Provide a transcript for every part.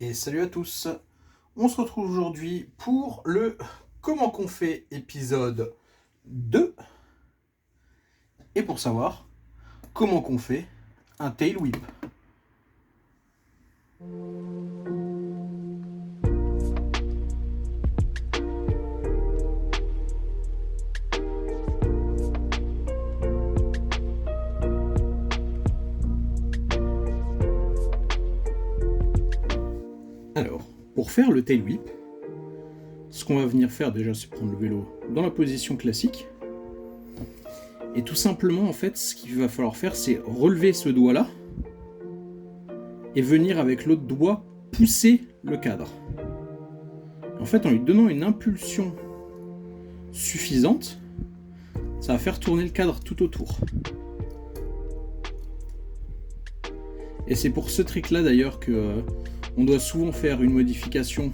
Et salut à tous. On se retrouve aujourd'hui pour le Comment qu'on fait épisode 2 et pour savoir comment qu'on fait un tail whip. Alors, pour faire le tail whip, ce qu'on va venir faire déjà, c'est prendre le vélo dans la position classique. Et tout simplement, en fait, ce qu'il va falloir faire, c'est relever ce doigt-là et venir avec l'autre doigt pousser le cadre. En fait, en lui donnant une impulsion suffisante, ça va faire tourner le cadre tout autour. Et c'est pour ce trick-là d'ailleurs que on doit souvent faire une modification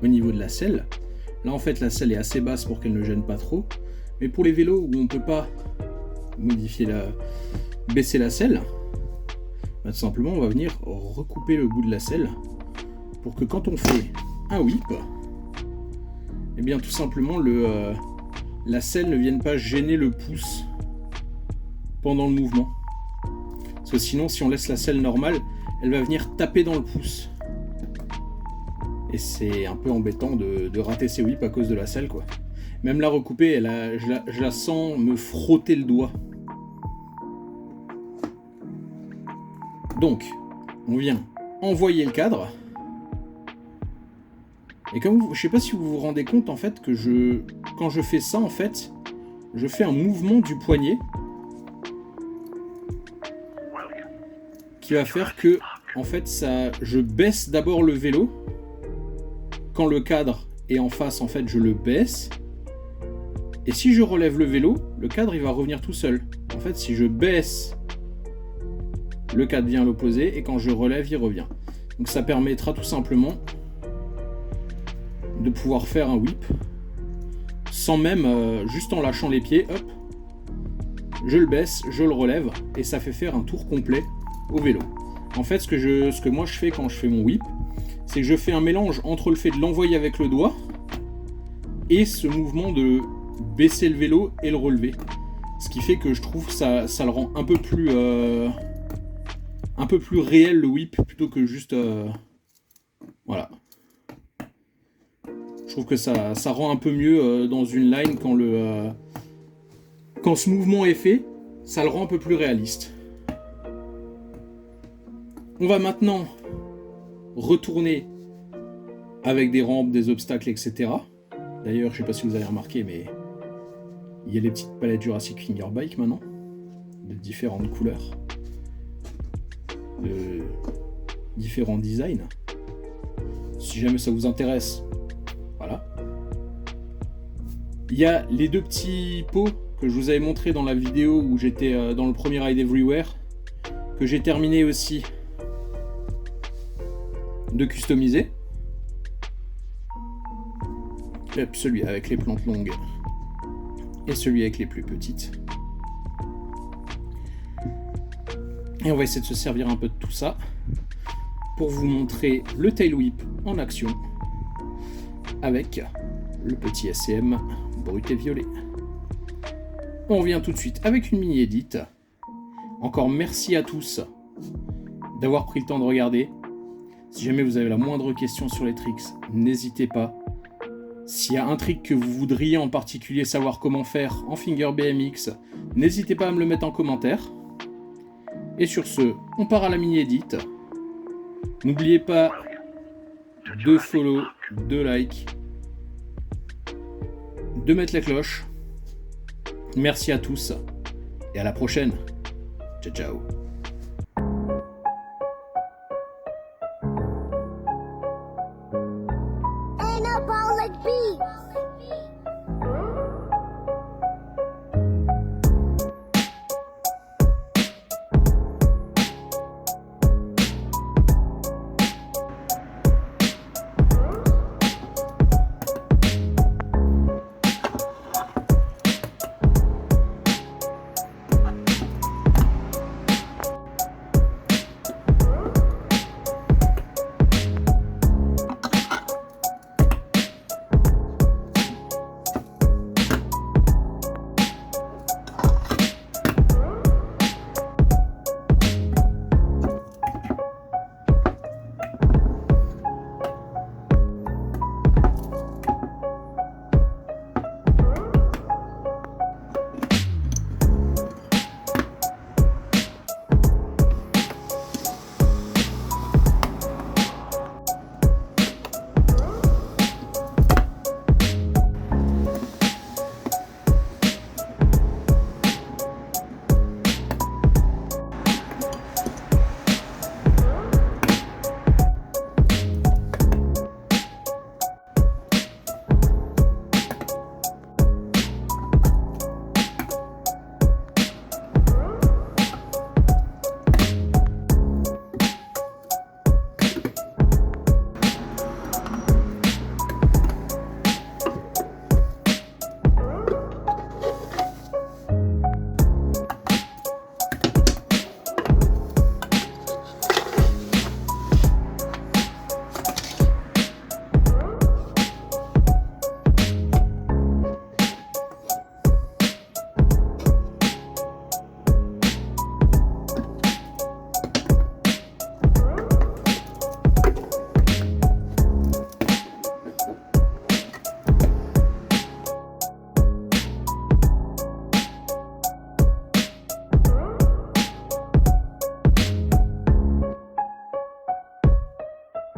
au niveau de la selle. Là en fait la selle est assez basse pour qu'elle ne gêne pas trop. Mais pour les vélos où on ne peut pas baisser la selle, tout simplement on va venir recouper le bout de la selle pour que quand on fait un whip, et bien tout simplement la selle ne vienne pas gêner le pouce pendant le mouvement. Parce que sinon si on laisse la selle normale, elle va venir taper dans le pouce. Et c'est un peu embêtant de rater ses whips à cause de la selle, quoi. Même la recouper, je la sens me frotter le doigt. Donc, on vient envoyer le cadre. Et comme je sais pas si vous vous rendez compte en fait que quand je fais ça en fait, je fais un mouvement du poignet qui va faire que en fait je baisse d'abord le vélo. Quand le cadre est en face, en fait, je le baisse. Et si je relève le vélo, le cadre, il va revenir tout seul. En fait, si je baisse, le cadre vient à l'opposé. Et quand je relève, il revient. Donc ça permettra tout simplement de pouvoir faire un whip sans même, juste en lâchant les pieds, hop, je le baisse, je le relève. Et ça fait faire un tour complet au vélo. En fait, ce que moi je fais quand je fais mon whip, c'est que je fais un mélange entre le fait de l'envoyer avec le doigt et ce mouvement de baisser le vélo et le relever. Ce qui fait que je trouve ça le rend un peu plus réel le whip plutôt que juste voilà. Je trouve que ça rend un peu mieux dans une line quand ce mouvement est fait, ça le rend un peu plus réaliste. On va maintenant retourner avec des rampes, des obstacles, etc. D'ailleurs, je sais pas si vous avez remarqué, mais il y a les petites palettes Jurassic Finger Bike maintenant, de différentes couleurs, de différents designs. Si jamais ça vous intéresse, voilà. Il y a les deux petits pots que je vous avais montré dans la vidéo où j'étais dans le premier Ride Everywhere, que j'ai terminé aussi de customiser. Celui avec les plantes longues et celui avec les plus petites. Et on va essayer de se servir un peu de tout ça pour vous montrer le tail whip en action avec le petit SCM brut et violet. On revient tout de suite avec une mini edit. Encore merci à tous d'avoir pris le temps de regarder. Si jamais vous avez la moindre question sur les tricks, n'hésitez pas. S'il y a un trick que vous voudriez en particulier savoir comment faire en Finger BMX, n'hésitez pas à me le mettre en commentaire. Et sur ce, on part à la mini-edit. N'oubliez pas de follow, de like, de mettre la cloche. Merci à tous et à la prochaine. Ciao ciao. Anabolic beats.